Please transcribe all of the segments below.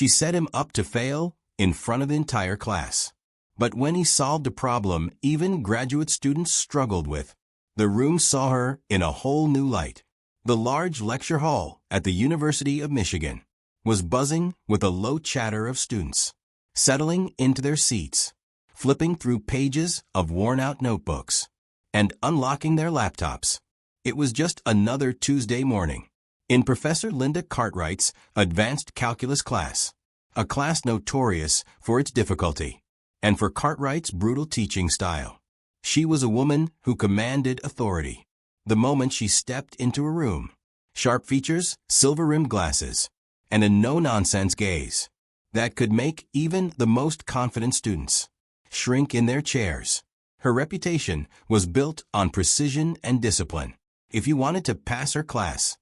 She set him up to fail in front of the entire class. But when he solved a problem even graduate students struggled with, the room saw her in a whole new light. The large lecture hall at the University of Michigan was buzzing with a low chatter of students, settling into their seats, flipping through pages of worn-out notebooks, and unlocking their laptops. It was just another Tuesday morning in Professor Linda Cartwright's advanced calculus class, a class notorious for its difficulty and for Cartwright's brutal teaching style. She was a woman who commanded authority. The moment she stepped into a room, sharp features, silver-rimmed glasses, and a no-nonsense gaze that could make even the most confident students shrink in their chairs. Her reputation was built on precision and discipline. If you wanted to pass her class,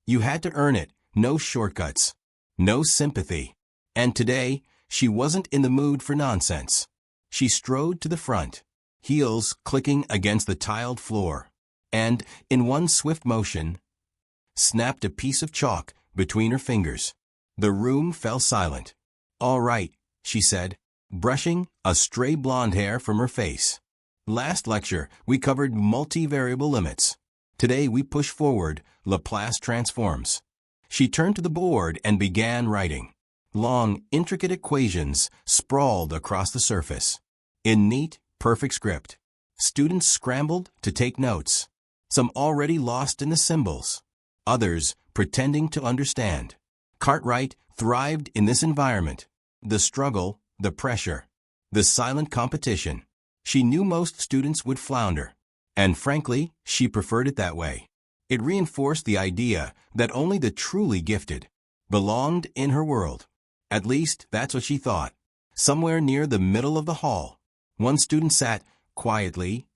you had to earn it. No shortcuts, no sympathy. And today, she wasn't in the mood for nonsense. She strode to the front, heels clicking against the tiled floor, and, in one swift motion, snapped a piece of chalk between her fingers. The room fell silent. "All right," she said, brushing a stray blonde hair from her face. "Last lecture, we covered multivariable limits. Today we push forward Laplace transforms." She turned to the board and began writing. Long, intricate equations sprawled across the surface. In neat, perfect script, students scrambled to take notes, some already lost in the symbols, others pretending to understand. Cartwright thrived in this environment. The struggle, the pressure, the silent competition. She knew most students would flounder, and frankly, she preferred it that way. It reinforced the idea that only the truly gifted belonged in her world. At least, that's what she thought. Somewhere near the middle of the hall, one student sat quietly,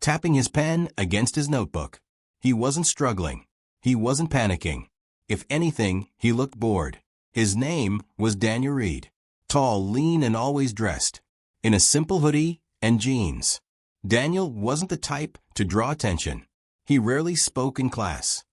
tapping his pen against his notebook. He wasn't struggling. He wasn't panicking. If anything, he looked bored. His name was Daniel Reed. Tall, lean, and always dressed in a simple hoodie and jeans. Daniel wasn't the type to draw attention. He rarely spoke in class,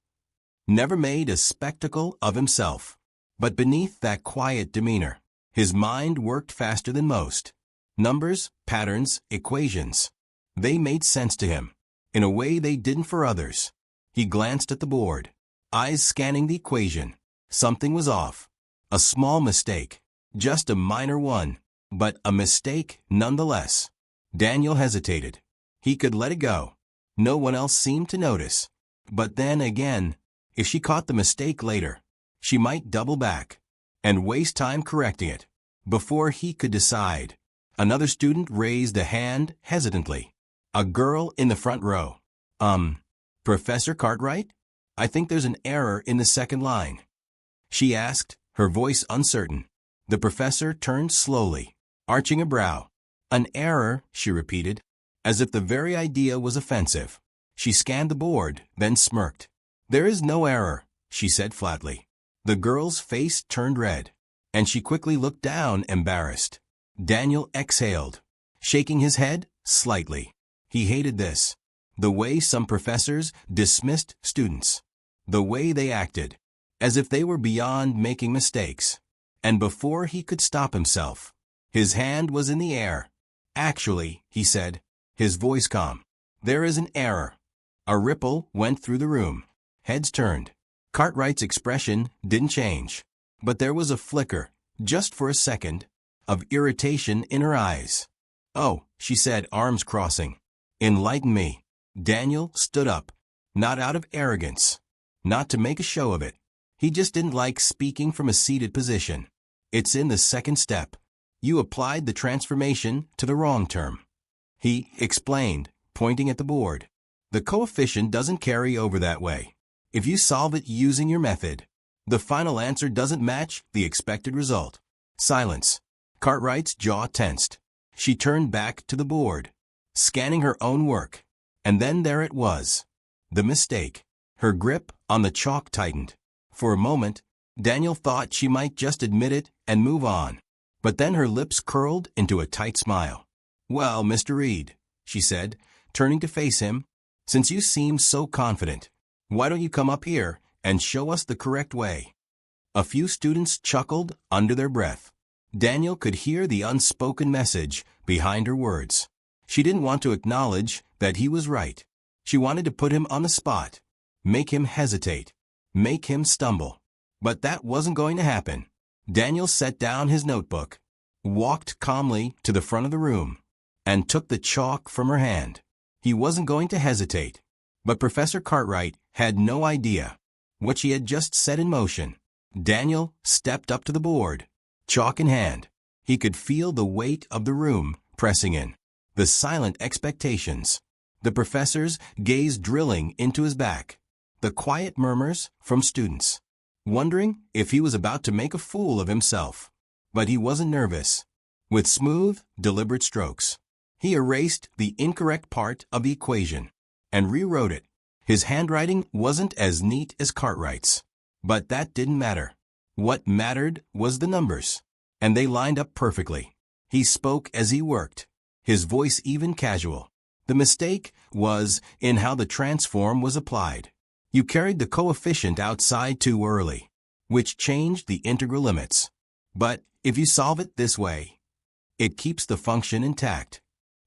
never made a spectacle of himself. But beneath that quiet demeanor, his mind worked faster than most. Numbers, patterns, equations. They made sense to him, in a way they didn't for others. He glanced at the board, eyes scanning the equation. Something was off. A small mistake. Just a minor one, but a mistake nonetheless. Daniel hesitated. He could let it go. No one else seemed to notice. But then again, if she caught the mistake later, she might double back and waste time correcting it. Before he could decide, another student raised a hand hesitantly. A girl in the front row. Professor Cartwright? I think there's an error in the second line," she asked, her voice uncertain. The professor turned slowly, arching a brow. "An error," she repeated, as if the very idea was offensive. She scanned the board, then smirked. "There is no error," she said flatly. The girl's face turned red, and she quickly looked down, embarrassed. Daniel exhaled, shaking his head slightly. He hated this. The way some professors dismissed students. The way they acted, as if they were beyond making mistakes. And before he could stop himself, his hand was in the air. "Actually," he said, his voice calm, "there is an error." A ripple went through the room. Heads turned. Cartwright's expression didn't change, but there was a flicker, just for a second, of irritation in her eyes. "Oh," she said, arms crossing. "Enlighten me." Daniel stood up, not out of arrogance, not to make a show of it. He just didn't like speaking from a seated position. "It's in the second step. You applied the transformation to the wrong term," he explained, pointing at the board. "The coefficient doesn't carry over that way. If you solve it using your method, the final answer doesn't match the expected result." Silence. Cartwright's jaw tensed. She turned back to the board, scanning her own work. And then there it was. The mistake. Her grip on the chalk tightened. For a moment, Daniel thought she might just admit it and move on. But then her lips curled into a tight smile. "Well, Mr. Reed," she said, turning to face him, "since you seem so confident, why don't you come up here and show us the correct way?" A few students chuckled under their breath. Daniel could hear the unspoken message behind her words. She didn't want to acknowledge that he was right. She wanted to put him on the spot, make him hesitate, make him stumble. But that wasn't going to happen. Daniel set down his notebook, walked calmly to the front of the room, and took the chalk from her hand. He wasn't going to hesitate. But Professor Cartwright had no idea what she had just set in motion. Daniel stepped up to the board, chalk in hand. He could feel the weight of the room pressing in, the silent expectations, the professor's gaze drilling into his back, the quiet murmurs from students, wondering if he was about to make a fool of himself. But he wasn't nervous. With smooth, deliberate strokes, he erased the incorrect part of the equation and rewrote it. His handwriting wasn't as neat as Cartwright's, but that didn't matter. What mattered was the numbers, and they lined up perfectly. He spoke as he worked, his voice even casual. The mistake was in how the transform was applied. You carried the coefficient outside too early, which changed the integral limits. But if you solve it this way, it keeps the function intact.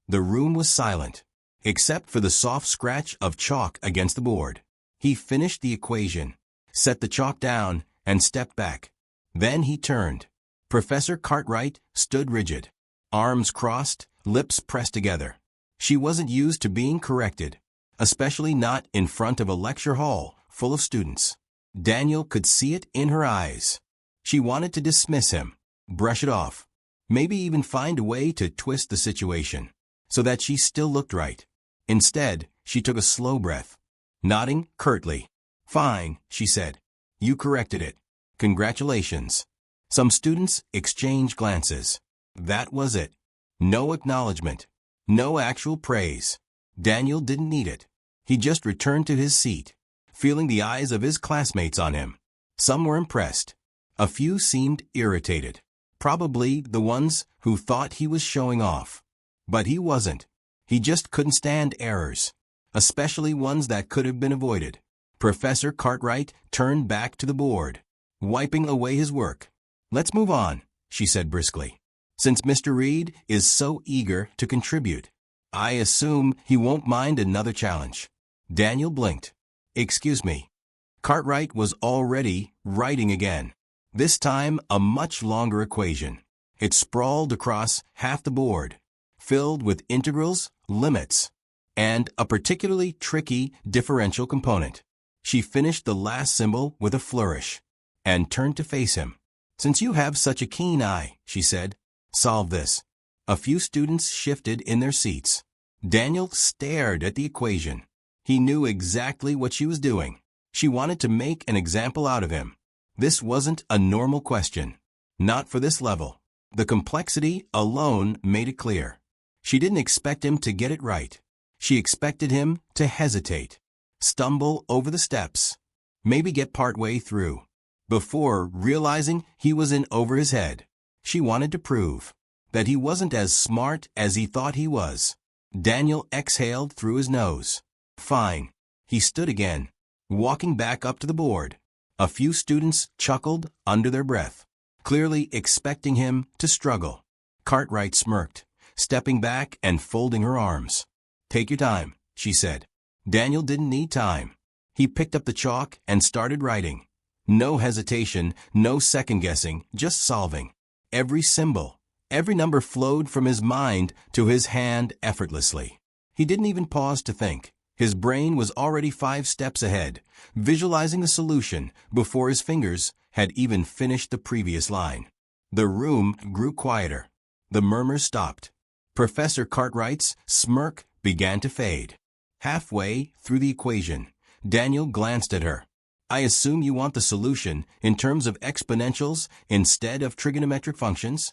The room was silent, except for the soft scratch of chalk against the board. He finished the equation, set the chalk down, and stepped back. Then he turned. Professor Cartwright stood rigid, arms crossed, lips pressed together. She wasn't used to being corrected, especially not in front of a lecture hall full of students. Daniel could see it in her eyes. She wanted to dismiss him, brush it off, maybe even find a way to twist the situation so that she still looked right. Instead, she took a slow breath, nodding curtly. "Fine," she said. "You corrected it. Congratulations." Some students exchanged glances. That was it. No acknowledgement. No actual praise. Daniel didn't need it. He just returned to his seat, feeling the eyes of his classmates on him. Some were impressed. A few seemed irritated. Probably the ones who thought he was showing off. But he wasn't. He just couldn't stand errors, especially ones that could have been avoided. Professor Cartwright turned back to the board, wiping away his work. "Let's move on," she said briskly. "Since Mr. Reed is so eager to contribute, I assume he won't mind another challenge." Daniel blinked. "Excuse me." Cartwright was already writing again, this time a much longer equation. It sprawled across half the board, filled with integrals, limits, and a particularly tricky differential component. She finished the last symbol with a flourish and turned to face him. "Since you have such a keen eye," she said, "solve this." A few students shifted in their seats. Daniel stared at the equation. He knew exactly what she was doing. She wanted to make an example out of him. This wasn't a normal question. Not for this level. The complexity alone made it clear. She didn't expect him to get it right. She expected him to hesitate, stumble over the steps, maybe get partway through, before realizing he was in over his head. She wanted to prove that he wasn't as smart as he thought he was. Daniel exhaled through his nose. "Fine." He stood again, walking back up to the board. A few students chuckled under their breath, clearly expecting him to struggle. Cartwright smirked, stepping back and folding her arms. "Take your time," she said. Daniel didn't need time. He picked up the chalk and started writing. No hesitation, no second-guessing, just solving. Every symbol, every number flowed from his mind to his hand effortlessly. He didn't even pause to think. His brain was already 5 steps ahead, visualizing the solution before his fingers had even finished the previous line. The room grew quieter. The murmurs stopped. Professor Cartwright's smirk began to fade. Halfway through the equation, Daniel glanced at her. "I assume you want the solution in terms of exponentials instead of trigonometric functions?"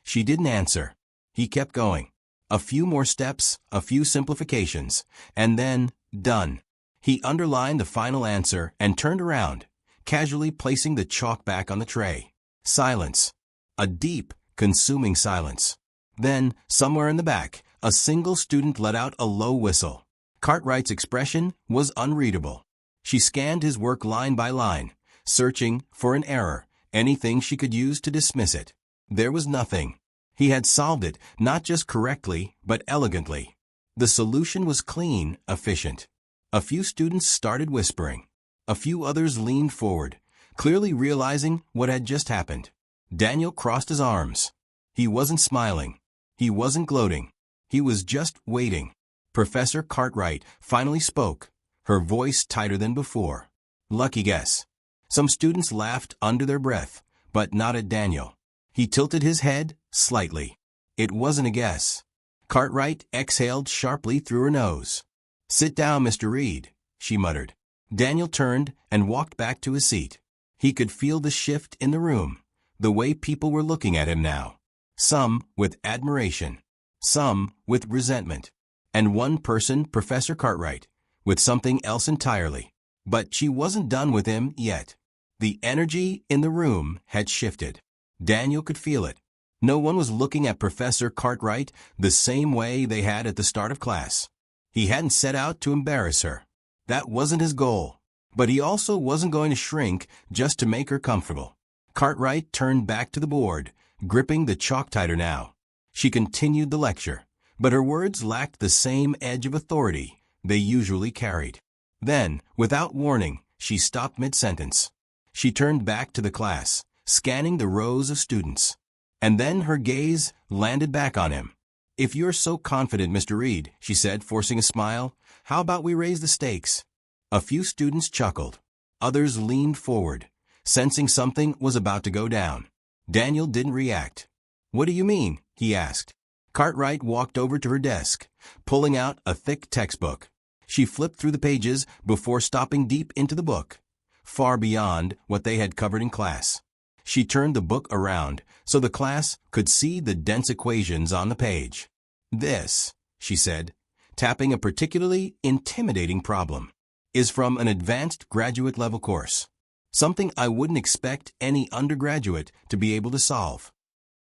She didn't answer. He kept going. A few more steps, a few simplifications, and then done. He underlined the final answer and turned around, casually placing the chalk back on the tray. Silence. A deep, consuming silence. Then, somewhere in the back, a single student let out a low whistle. Cartwright's expression was unreadable. She scanned his work line by line, searching for an error, anything she could use to dismiss it. There was nothing. He had solved it, not just correctly, but elegantly. The solution was clean, efficient. A few students started whispering. A few others leaned forward, clearly realizing what had just happened. Daniel crossed his arms. He wasn't smiling. He wasn't gloating. He was just waiting. Professor Cartwright finally spoke, her voice tighter than before. Lucky guess. Some students laughed under their breath, but not at Daniel. He tilted his head slightly. It wasn't a guess. Cartwright exhaled sharply through her nose. "Sit down, Mr. Reed," she muttered. Daniel turned and walked back to his seat. He could feel the shift in the room, the way people were looking at him now. Some with admiration, some with resentment, and one person, Professor Cartwright, with something else entirely. But she wasn't done with him yet. The energy in the room had shifted. Daniel could feel it. No one was looking at Professor Cartwright the same way they had at the start of class. He hadn't set out to embarrass her. That wasn't his goal. But he also wasn't going to shrink just to make her comfortable. Cartwright turned back to the board, gripping the chalk tighter now. She continued the lecture, but her words lacked the same edge of authority they usually carried. Then, without warning, she stopped mid-sentence. She turned back to the class, scanning the rows of students. And then her gaze landed back on him. "If you're so confident, Mr. Reed," she said, forcing a smile, "how about we raise the stakes?" A few students chuckled. Others leaned forward, sensing something was about to go down. Daniel didn't react. "What do you mean?" he asked. Cartwright walked over to her desk, pulling out a thick textbook. She flipped through the pages before stopping deep into the book, far beyond what they had covered in class. She turned the book around so the class could see the dense equations on the page. "This," she said, tapping a particularly intimidating problem, "is from an advanced graduate level course. Something I wouldn't expect any undergraduate to be able to solve."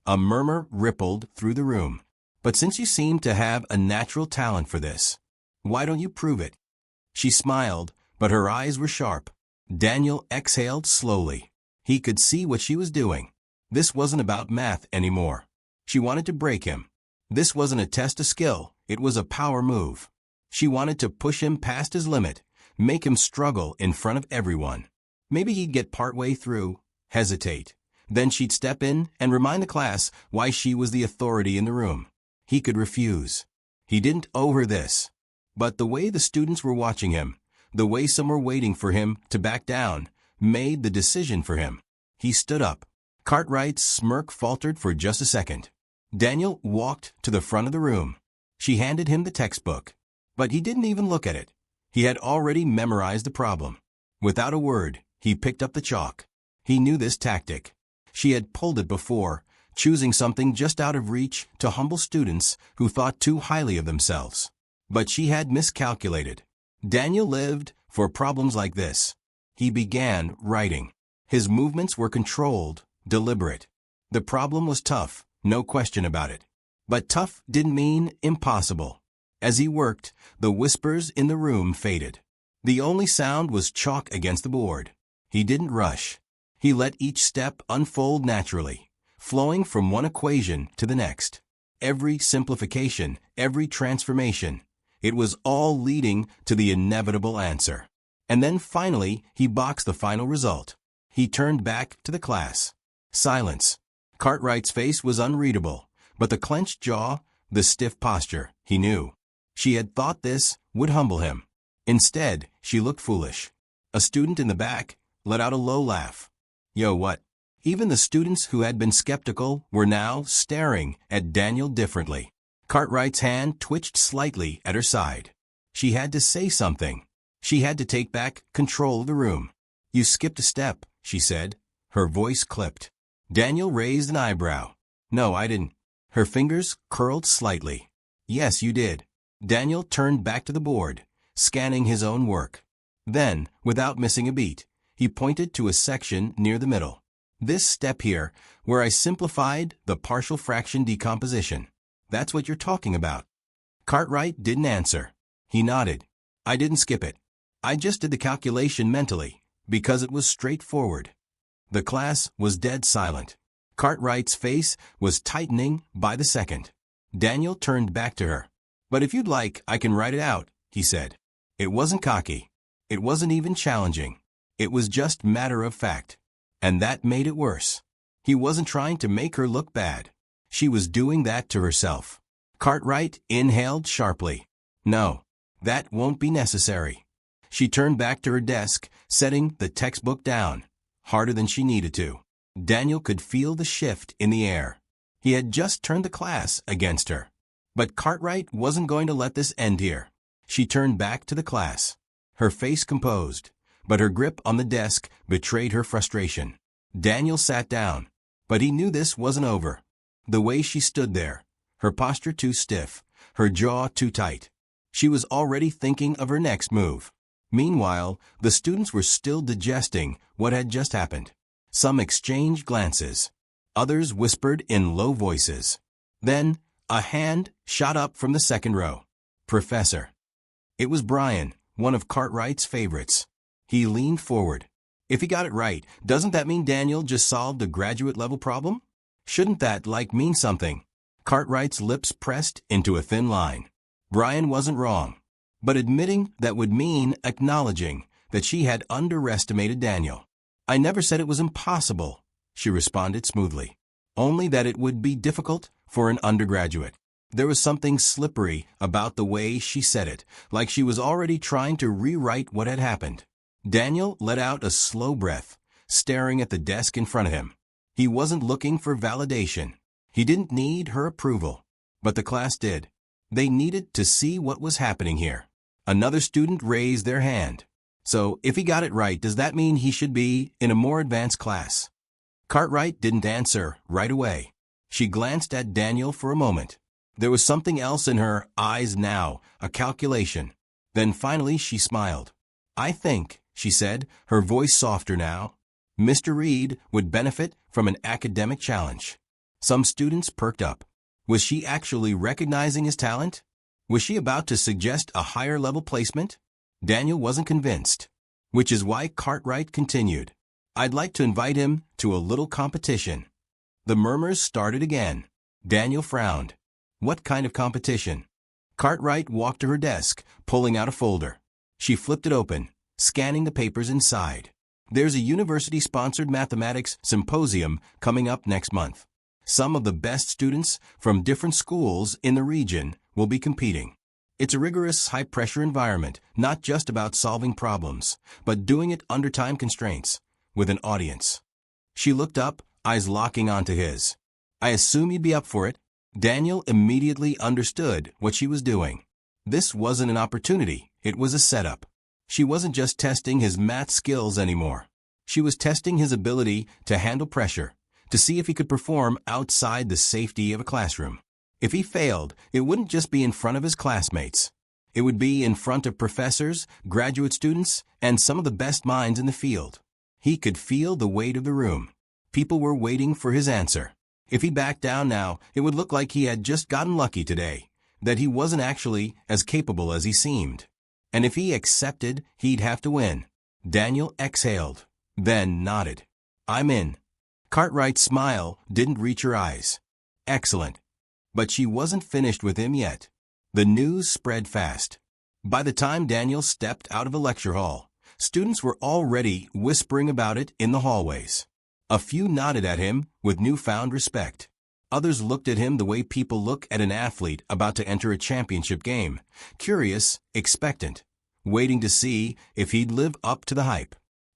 A murmur rippled through the room. "But since you seem to have a natural talent for this, why don't you prove it?" She smiled, but her eyes were sharp. Daniel exhaled slowly. He could see what she was doing. This wasn't about math anymore. She wanted to break him. This wasn't a test of skill, it was a power move. She wanted to push him past his limit, make him struggle in front of everyone. Maybe he'd get partway through, hesitate. Then she'd step in and remind the class why she was the authority in the room. He could refuse. He didn't owe her this. But the way the students were watching him, the way some were waiting for him to back down, made the decision for him. He stood up. Cartwright's smirk faltered for just a second. Daniel walked to the front of the room. She handed him the textbook. But he didn't even look at it. He had already memorized the problem. Without a word, he picked up the chalk. He knew this tactic. She had pulled it before, choosing something just out of reach to humble students who thought too highly of themselves. But she had miscalculated. Daniel lived for problems like this. He began writing. His movements were controlled, deliberate. The problem was tough, no question about it. But tough didn't mean impossible. As he worked, the whispers in the room faded. The only sound was chalk against the board. He didn't rush. He let each step unfold naturally, flowing from one equation to the next. Every simplification, every transformation, it was all leading to the inevitable answer. And then finally, he boxed the final result. He turned back to the class. Silence. Cartwright's face was unreadable, but the clenched jaw, the stiff posture, he knew. She had thought this would humble him. Instead, she looked foolish. A student in the back let out a low laugh. "Yo, what?" Even the students who had been skeptical were now staring at Daniel differently. Cartwright's hand twitched slightly at her side. She had to say something. She had to take back control of the room. "You skipped a step," she said. Her voice clipped. Daniel raised an eyebrow. "No, I didn't." Her fingers curled slightly. "Yes, you did." Daniel turned back to the board, scanning his own work. Then, without missing a beat, he pointed to a section near the middle. "This step here, where I simplified the partial fraction decomposition. That's what you're talking about." Cartwright didn't answer. He nodded. "I didn't skip it. I just did the calculation mentally, because it was straightforward." The class was dead silent. Cartwright's face was tightening by the second. Daniel turned back to her. "But if you'd like, I can write it out," he said. It wasn't cocky. It wasn't even challenging. It was just matter of fact. And that made it worse. He wasn't trying to make her look bad. She was doing that to herself. Cartwright inhaled sharply. "No, that won't be necessary." She turned back to her desk, setting the textbook down, harder than she needed to. Daniel could feel the shift in the air. He had just turned the class against her. But Cartwright wasn't going to let this end here. She turned back to the class, her face composed, but her grip on the desk betrayed her frustration. Daniel sat down, but he knew this wasn't over. The way she stood there, her posture too stiff, her jaw too tight. She was already thinking of her next move. Meanwhile, the students were still digesting what had just happened. Some exchanged glances. Others whispered in low voices. Then, a hand shot up from the second row. "Professor." It was Brian, one of Cartwright's favorites. He leaned forward. "If he got it right, doesn't that mean Daniel just solved a graduate-level problem? Shouldn't that, mean something?" Cartwright's lips pressed into a thin line. Brian wasn't wrong. But admitting that would mean acknowledging that she had underestimated Daniel. "I never said it was impossible," she responded smoothly. "Only that it would be difficult for an undergraduate." There was something slippery about the way she said it, like she was already trying to rewrite what had happened. Daniel let out a slow breath, staring at the desk in front of him. He wasn't looking for validation. He didn't need her approval. But the class did. They needed to see what was happening here. Another student raised their hand. "So, if he got it right, does that mean he should be in a more advanced class?" Cartwright didn't answer right away. She glanced at Daniel for a moment. There was something else in her eyes now, a calculation. Then finally she smiled. "I think," she said, her voice softer now, "Mr. Reed would benefit from an academic challenge." Some students perked up. Was she actually recognizing his talent? Was she about to suggest a higher-level placement? Daniel wasn't convinced. Which is why Cartwright continued. "I'd like to invite him to a little competition." The murmurs started again. Daniel frowned. What kind of competition? Cartwright walked to her desk, pulling out a folder. She flipped it open, scanning the papers inside. "There's a university-sponsored mathematics symposium coming up next month. Some of the best students from different schools in the region will be competing. It's a rigorous, high-pressure environment, not just about solving problems, but doing it under time constraints, with an audience." She looked up, eyes locking onto his. "I assume you'd be up for it." Daniel immediately understood what she was doing. This wasn't an opportunity, it was a setup. She wasn't just testing his math skills anymore. She was testing his ability to handle pressure, to see if he could perform outside the safety of a classroom. If he failed, it wouldn't just be in front of his classmates. It would be in front of professors, graduate students, and some of the best minds in the field. He could feel the weight of the room. People were waiting for his answer. If he backed down now, it would look like he had just gotten lucky today, that he wasn't actually as capable as he seemed. And if he accepted, he'd have to win. Daniel exhaled, then nodded. "I'm in." Cartwright's smile didn't reach her eyes. "Excellent." But she wasn't finished with him yet. The news spread fast. By the time Daniel stepped out of a lecture hall, students were already whispering about it in the hallways. A few nodded at him with newfound respect. Others looked at him the way people look at an athlete about to enter a championship game, curious, expectant, waiting to see if he'd live up to the hype.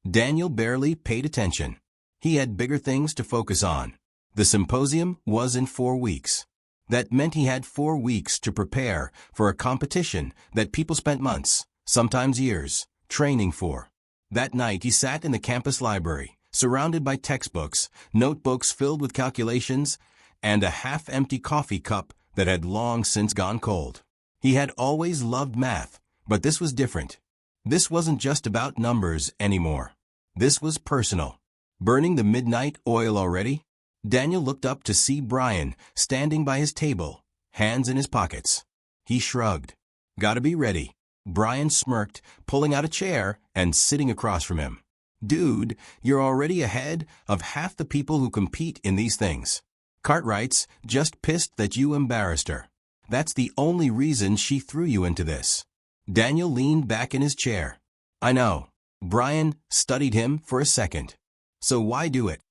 Daniel barely paid attention. He had bigger things to focus on. The symposium was in 4 weeks. That meant he had 4 weeks to prepare for a competition that people spent months, sometimes years, training for. That night he sat in the campus library, surrounded by textbooks, notebooks filled with calculations, and a half-empty coffee cup that had long since gone cold. He had always loved math, but this was different. This wasn't just about numbers anymore. This was personal. Burning the midnight oil already? Daniel looked up to see Brian standing by his table, hands in his pockets. He shrugged. "Gotta be ready." Brian smirked, pulling out a chair and sitting across from him. Dude, you're already ahead of half the people who compete in these things. Cartwright's just pissed that you embarrassed her. That's the only reason she threw you into this. Daniel leaned back in his chair. I know. Brian studied him for a second. So why do it?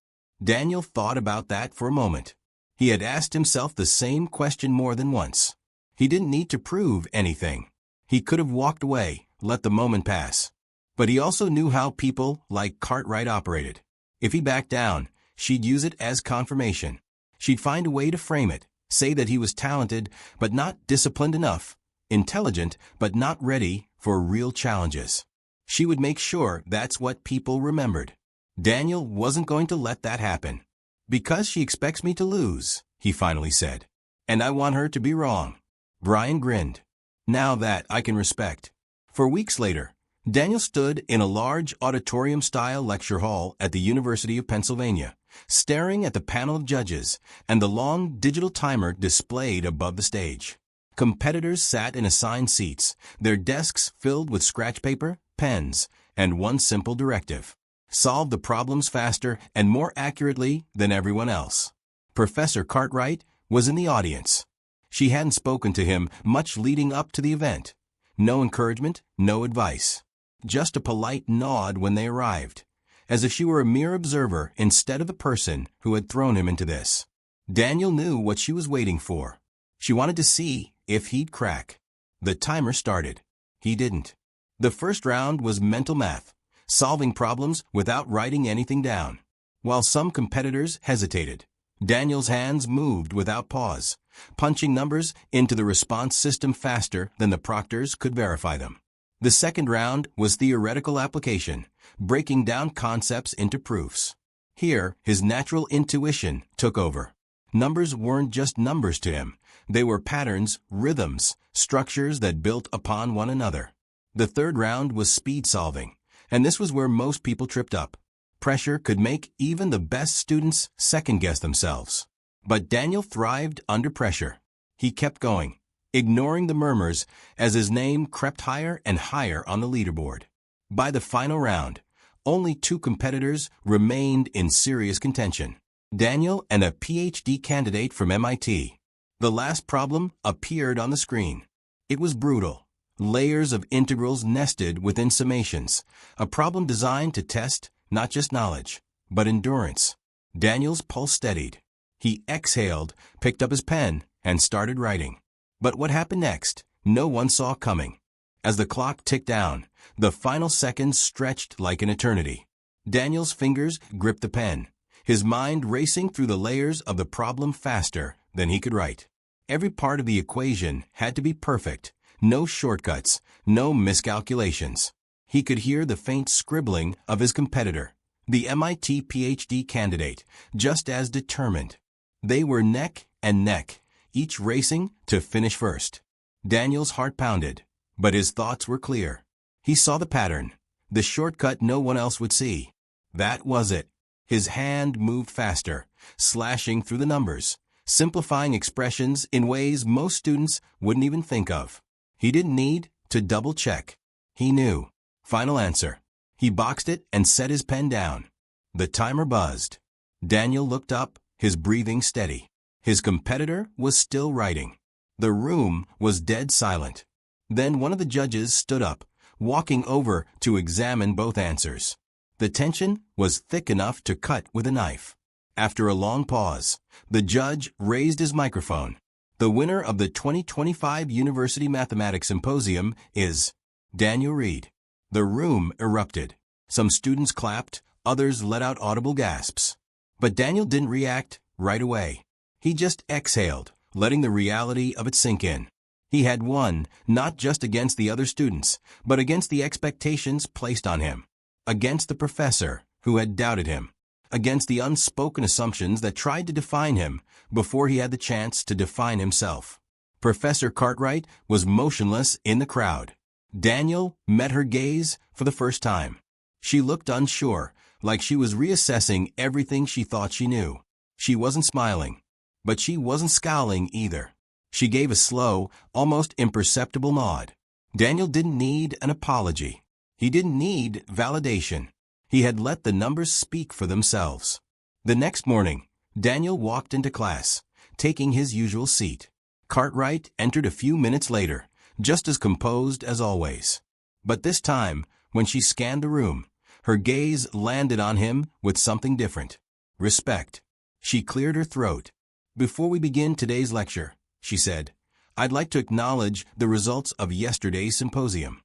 Daniel thought about that for a moment. He had asked himself the same question more than once. He didn't need to prove anything. He could have walked away, let the moment pass. But he also knew how people like Cartwright operated. If he backed down, she'd use it as confirmation. She'd find a way to frame it, say that he was talented but not disciplined enough, intelligent but not ready for real challenges. She would make sure that's what people remembered. Daniel wasn't going to let that happen. Because she expects me to lose, he finally said. And I want her to be wrong. Brian grinned. Now that I can respect. For weeks later, Daniel stood in a large auditorium-style lecture hall at the University of Pennsylvania, staring at the panel of judges and the long digital timer displayed above the stage. Competitors sat in assigned seats, their desks filled with scratch paper, pens, and one simple directive. Solve the problems faster and more accurately than everyone else. Professor Cartwright was in the audience. She hadn't spoken to him much leading up to the event. No encouragement, no advice. Just a polite nod when they arrived, as if she were a mere observer instead of the person who had thrown him into this. Daniel knew what she was waiting for. She wanted to see if he'd crack. The timer started. He didn't. The first round was mental math, solving problems without writing anything down. While some competitors hesitated, Daniel's hands moved without pause, punching numbers into the response system faster than the proctors could verify them. The second round was theoretical application, breaking down concepts into proofs. Here, his natural intuition took over. Numbers weren't just numbers to him. They were patterns, rhythms, structures that built upon one another. The third round was speed solving, and this was where most people tripped up. Pressure could make even the best students second-guess themselves. But Daniel thrived under pressure. He kept going, ignoring the murmurs as his name crept higher and higher on the leaderboard. By the final round, only 2 competitors remained in serious contention: Daniel and a PhD candidate from MIT. The last problem appeared on the screen. It was brutal. Layers of integrals nested within summations, a problem designed to test not just knowledge, but endurance. Daniel's pulse steadied. He exhaled, picked up his pen, and started writing. But what happened next, no one saw coming. As the clock ticked down, the final seconds stretched like an eternity. Daniel's fingers gripped the pen, his mind racing through the layers of the problem faster than he could write. Every part of the equation had to be perfect. No shortcuts, no miscalculations. He could hear the faint scribbling of his competitor, the MIT PhD candidate, just as determined. They were neck and neck, each racing to finish first. Daniel's heart pounded, but his thoughts were clear. He saw the pattern, the shortcut no one else would see. That was it. His hand moved faster, slashing through the numbers, simplifying expressions in ways most students wouldn't even think of. He didn't need to double-check. He knew. Final answer. He boxed it and set his pen down. The timer buzzed. Daniel looked up, his breathing steady. His competitor was still writing. The room was dead silent. Then one of the judges stood up, walking over to examine both answers. The tension was thick enough to cut with a knife. After a long pause, the judge raised his microphone. The winner of the 2025 University Mathematics Symposium is Daniel Reed. The room erupted. Some students clapped, others let out audible gasps. But Daniel didn't react right away. He just exhaled, letting the reality of it sink in. He had won, not just against the other students, but against the expectations placed on him. Against the professor, who had doubted him. Against the unspoken assumptions that tried to define him before he had the chance to define himself. Professor Cartwright was motionless in the crowd. Daniel met her gaze for the first time. She looked unsure, like she was reassessing everything she thought she knew. She wasn't smiling, but she wasn't scowling either. She gave a slow, almost imperceptible nod. Daniel didn't need an apology. He didn't need validation. He had let the numbers speak for themselves. The next morning, Daniel walked into class, taking his usual seat. Cartwright entered a few minutes later, just as composed as always. But this time, when she scanned the room, her gaze landed on him with something different. Respect. She cleared her throat. "Before we begin today's lecture," she said, "I'd like to acknowledge the results of yesterday's symposium."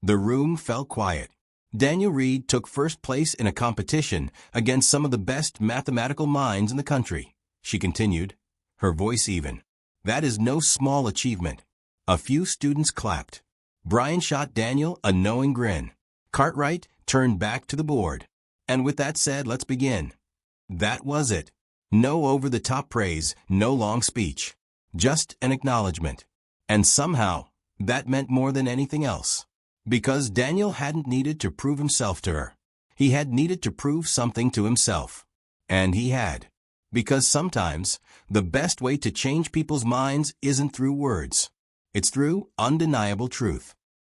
The room fell quiet. Daniel Reed took first place in a competition against some of the best mathematical minds in the country, she continued, her voice even. "That is no small achievement." A few students clapped. Brian shot Daniel a knowing grin. Cartwright turned back to the board. "And with that said, let's begin." That was it. No over-the-top praise, no long speech. Just an acknowledgement. And somehow, that meant more than anything else. Because Daniel hadn't needed to prove himself to her. He had needed to prove something to himself. And he had. Because sometimes, the best way to change people's minds isn't through words. It's through undeniable truth.